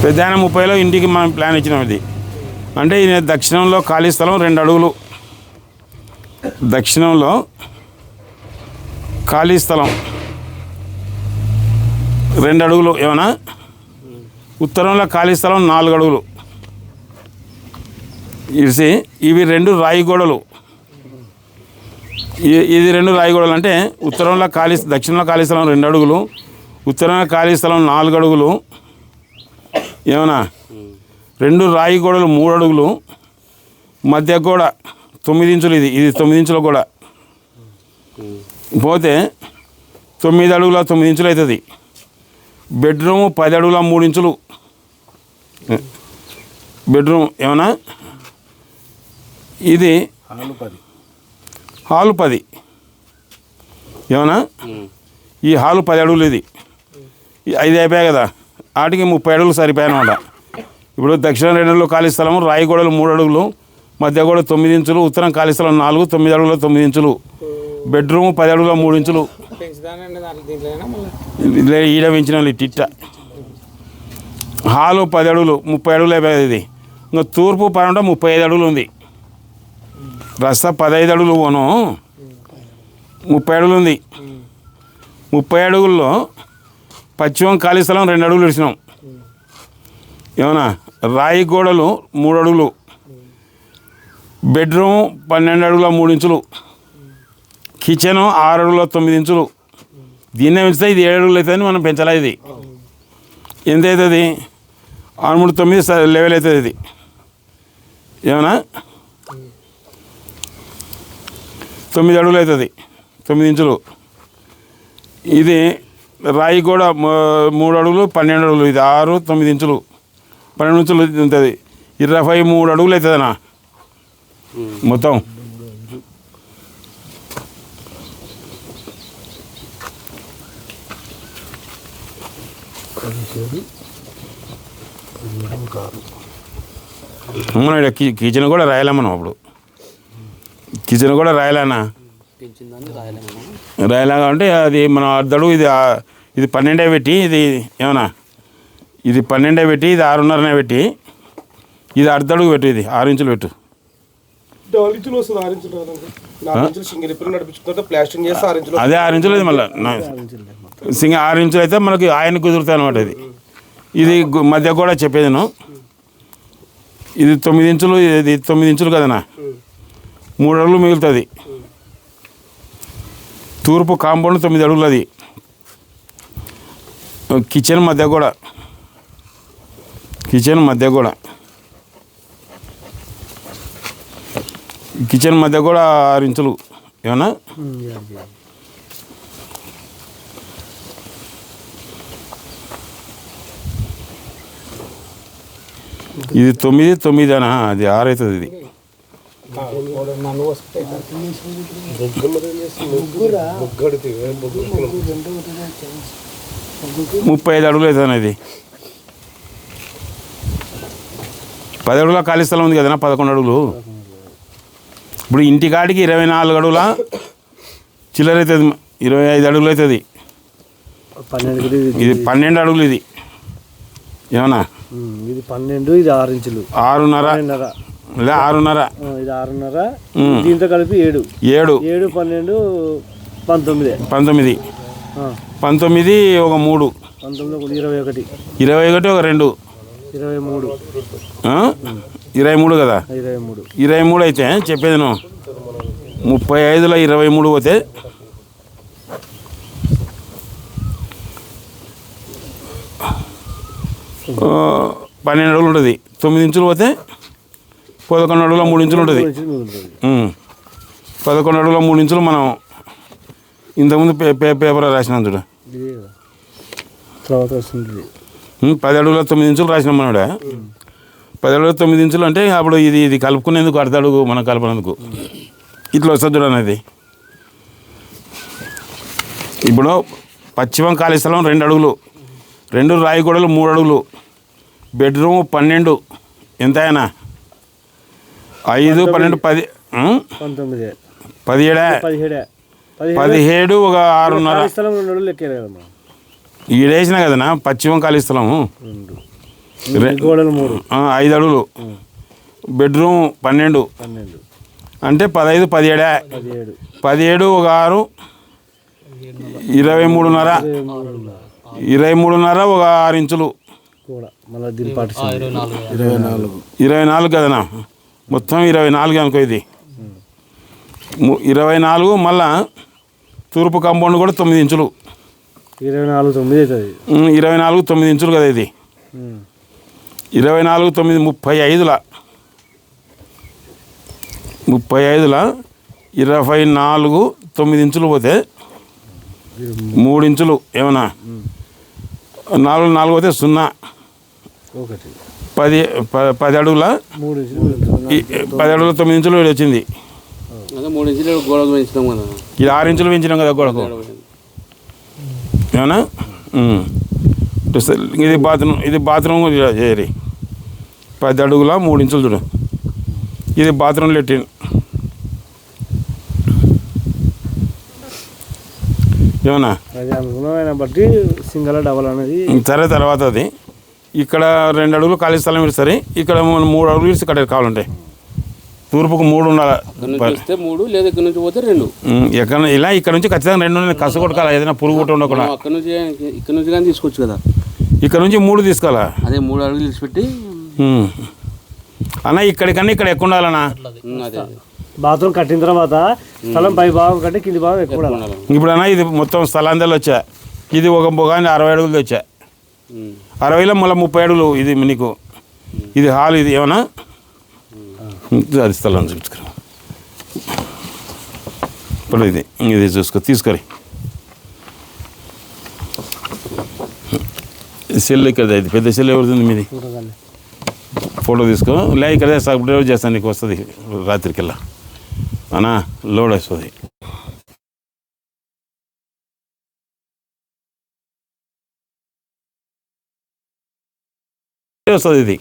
పెద్దాయన 30లో ఇంటికి మనం ప్లాన్ ఇచ్చినాం. ఇది అంటే ఇది దక్షిణంలో ఖాళీ స్థలం 2 అడుగులు. దక్షిణంలో ఖాళీ స్థలం 2 అడుగులు ఏమన్నా. ఉత్తరంలో ఖాళీ స్థలం 4 అడుగులు. ఇవి 2 రాయి గోడలు. ఇది 2 రాయి గోడలు అంటే ఉత్తరంలో దక్షిణంలో ఖాళీ స్థలం 2 అడుగులు, ఉత్తరంలో ఖాళీ స్థలం 4 అడుగులు ఏమన్నా. 2 రాయి గోడలు 3 అడుగులు, మధ్య గోడ 9 ఇంచులు. ఇది 9 ఇంచుల గోడ. పోతే 9 అడుగుల 9 ఇంచులు అవుతుంది. బెడ్రూము 10 అడుగుల 3 ఇంచులు. బెడ్రూమ్ ఏమన్నా. ఇది హాలు 10 ఏమన్నా. ఈ హాలు 10 అడుగులు. ఇది 5 అయిపోయాయి కదా, వాటికి 30 అడుగులు సరిపోయాయన్నమాట. ఇప్పుడు దక్షిణ 2 అడుగులు ఖాళీ స్థలం, రాయి గోడలు 3 అడుగులు, మధ్య గోడ 9 ఇంచులు, ఉత్తరం ఖాళీ స్థలం 4, 9 అడుగుల 9 ఇంచులు. బెడ్రూమ్ 10 అడుగుల 3 ఇంచులు. ఈడ పెంచిన వాళ్ళు ఇట్ట. హాలు 10 అడుగులు 30 అడుగులు అయిపోయింది. ఇది ఇంకా తూర్పు పరంట 35 అడుగులు ఉంది. రస్తా 15 అడుగులు పోను 30 అడుగులు ఉంది. 30 అడుగుల్లో పశ్చిమం ఖాళీ స్థలం 2 అడుగులు ఇచ్చినాం ఏమన్నా. రాయి గోడలు 3 అడుగులు, బెడ్రూమ్ 12 అడుగుల 3 ఇంచులు, కిచెను 6 అడుగుల 9 ఇంచులు. దీన్నే పెంచితే ఇది 7 అడుగులు అవుతుందని మనం పెంచాలి. ఇది ఎంత అవుతుంది? 6, 3, 9 లెవెల్ అవుతుంది. ఇది ఏమన్నా 9 అడుగులు అవుతుంది, 9 ఇంచులు. ఇది రాయి గోడ 3 అడుగులు 12 అడుగులు. ఇది 6, 9 ఇంచులు 12 ఇంచులు ఉంటుంది. 23 అడుగులు అవుతుందన్నా మొత్తం. మన కిచెన్ కూడా రాయలే మనం. అప్పుడు కిచెన్ కూడా రాయలేనా, రాయలా అంటే అది మనం అర్ధడు. ఇది 12 పెట్టి, ఇది ఏమన్నా ఇది 12 పెట్టి, ఇది 6.5 పెట్టి, ఇది అర్ధడుగు పెట్టు. ఇది 6 ఇంచులు పెట్టు. అదే 6 ఇంచులు. ఇది మళ్ళీ 6 ఇంచులు అయితే మనకి ఆయన కుదురుతాయి అనమాట. ఇది మధ్య కూడా చెప్పేది నేను. ఇది 9 ఇంచులు. ఇది 9 ఇంచులు కదనా, 3 అడుగులు మిగులుతుంది. తూర్పు కాంపౌండ్ 9 అడుగులు. అది కిచెన్ మధ్య కూడా, కిచెన్ మధ్య కూడా 6 ఇంచులు ఏమన్నా. ఇది 9 అనా, అది 6 అవుతుంది. ఇది 35 అడుగులు అవుతుంది. ఇది 10 అడుగుల ఖాళీ స్థలం ఉంది కదా, 11 అడుగులు. ఇప్పుడు ఇంటికాడికి 24 అడుగుల చిల్లర అవుతుంది, 25 అడుగులు అవుతుంది. ఇది 12 అడుగులు. ఇది ఏమన్నా ఇది 12, ఇది 6 ఇంచులు, 6.5 లేదా 6.5. ఇది 6.5, దీంతో కలిపి 7, 7, 12, 19, 19, 19 ఒక 3, 19, 21 ఒక 2, 23 కదా. 23 అయితే చెప్పేది నువ్వు 35లో 23 పోతే 12 అడుగులు ఉంటుంది. 9 ఇంచులు పోతే 11 అడుగుల 3 ఇంచులు ఉంటుంది. 11 అడుగుల 3 ఇంచులు మనం ఇంతకుముందు పేపర్ రాసినాం చూడ. 10 అడుగుల 9 ఇంచులు రాసినాం మనోడా. 10 అడుగుల 9 ఇంచులు అంటే అప్పుడు ఇది కలుపుకునేందుకు అర్ధ అడుగు మనం కలపనందుకు ఇట్లా వస్తుంది చూడన్నది. ఇప్పుడు పశ్చిమం ఖాళీ స్థలం 2 అడుగులు, 2 రాయి గోడలు 3 అడుగులు, బెడ్రూమ్ 12 ఎంత అయినా 5, 12, 10, 17 ఒక 6.5 ఈడేసిన కదనా పశ్చిమం ఖాళీ స్థలము. గోడలు 3. 5 అడుగులు. బెడ్రూమ్ 12. 12. అంటే 15, 17. 17 ఒక 6 23.5. 23.5 ఒక 6 ఇంచులు కూడా మళ్ళీ దీని పార్టీషన్ 24 కదనా, మొత్తం 24 అనుకో. ఇది 24 మళ్ళా తూర్పు కాంపౌండ్ కూడా 9 ఇంచులు. 24 9 అవుతుంది. 24 9 ఇంచులు కదా ఇది. 24 9 35ల 24 9 ఇంచులు పోతే 3 ఇంచులు ఏమన్నా 4 పోతే 0. 10 అడుగుల 10 అడుగుల 9 ఇంచులు వచ్చింది. 3 ఇంచులు గోడకు పెంచినాం కదా, ఇది 6 ఇంచులు పెంచినాం కదా గోడకు ఏమన్నా. ఇది బాత్రూమ్ చేయరి 10 అడుగుల 3 ఇంచులు చూడు. ఇది బాత్రూమ్ లెట్రిన్ ఏమన్నా. అది అనుకున్న బట్టి సింగల్ డబల్ అనేది సరే. తర్వాత అది ఇక్కడ 2 అడుగులు ఖాళీ స్థలం ఇస్తారు. ఇక్కడ 3 అడుగులు ఇస్తే ఇక్కడ కావాలంటే తూర్పుకు 3 ఉండాలి. 3 లేదా ఇక్కడ నుంచి పోతే 2. ఎక్కడ ఇలా ఇక్కడ నుంచి ఖచ్చితంగా 2 కసు కొట్టుకోవాలి. ఏదైనా పురుగు కొట్టు ఉండకుండా అక్కడ నుంచి కానీ తీసుకోవచ్చు కదా. ఇక్కడ నుంచి 3 తీసుకోవాలా. అదే 3 అడుగులు తీసిపెట్టి అన్న ఇక్కడికన్నా ఇక్కడ ఎక్కువ ఉండాలన్నా. అదే బాత్రూమ్ కట్టిన తర్వాత స్థలం పై భాగం కంటే కింది భాగం ఎక్కువ ఉండాలి. ఇప్పుడు అన్న ఇది మొత్తం స్థలాంతలు వచ్చా. ఇది ఒక బొగాని 60 అడుగులు వచ్చా. 60లో మళ్ళీ 30 అడుగులు ఇది నీకు. ఇది హాల్. ఇది ఏమన్నా అది స్థలం చూసుకురా. ఇప్పుడు ఇది చూసుకో తీసుకొని సెల్ ఇక్కడ. ఇది పెద్ద సెల్ ఎవరిది మీది? ఫోటో తీసుకో. లే ఇక్కడ సబ్స్క్రైబ్ చేస్తాను, నీకు వస్తుంది రాత్రికల్లా అన్నా లోడ్ వస్తుంది. వస్తుంది ఇది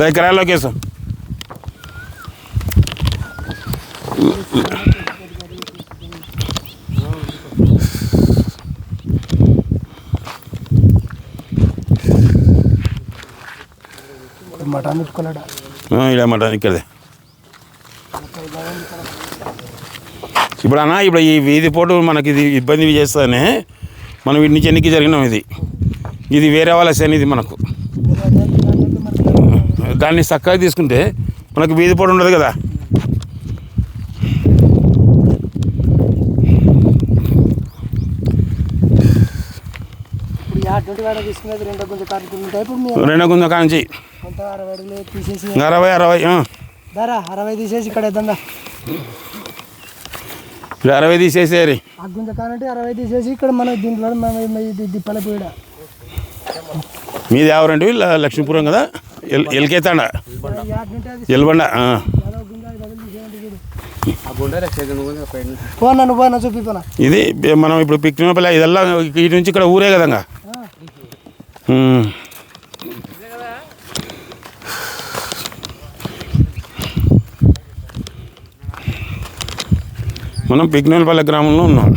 దగ్గర లొకేషన్ మటన్ పెట్టుకున్నాడా? ఇలా మటన్ ఇక్కడే. ఇప్పుడు అన్న ఇప్పుడు ఈ వీధి పోటు మనకి ఇది ఇబ్బంది చేస్తానే. మనం వీటి నుంచి ఎన్నికి జరిగినాం. ఇది వేరే వాళ్ళ శని. ఇది మనకు దాన్ని చక్కగా తీసుకుంటే మనకు వీధి పోటు ఉండదు కదా. రెండో గుంజ కాంచి 60 తీసేసి ఇక్కడ వేద్దా. ఇప్పుడు 60 తీసేసేరి. గుంజ కానంటే 60 తీసేసి ఇక్కడ మన దీంట్లో దిప్పల పీడ. మీది ఎవరండి? లక్ష్మీపురం కదా. ఎల్కేతాండ ఎల్బండ. పోనా చూపి పోనా. ఇది మనం ఇప్పుడు పిక్నిపల్లి ఇదల్లా ఇటు నుంచి ఇక్కడ ఊరే కదంగా. మనం పిక్నిపల్లి గ్రామంలో ఉన్నాం.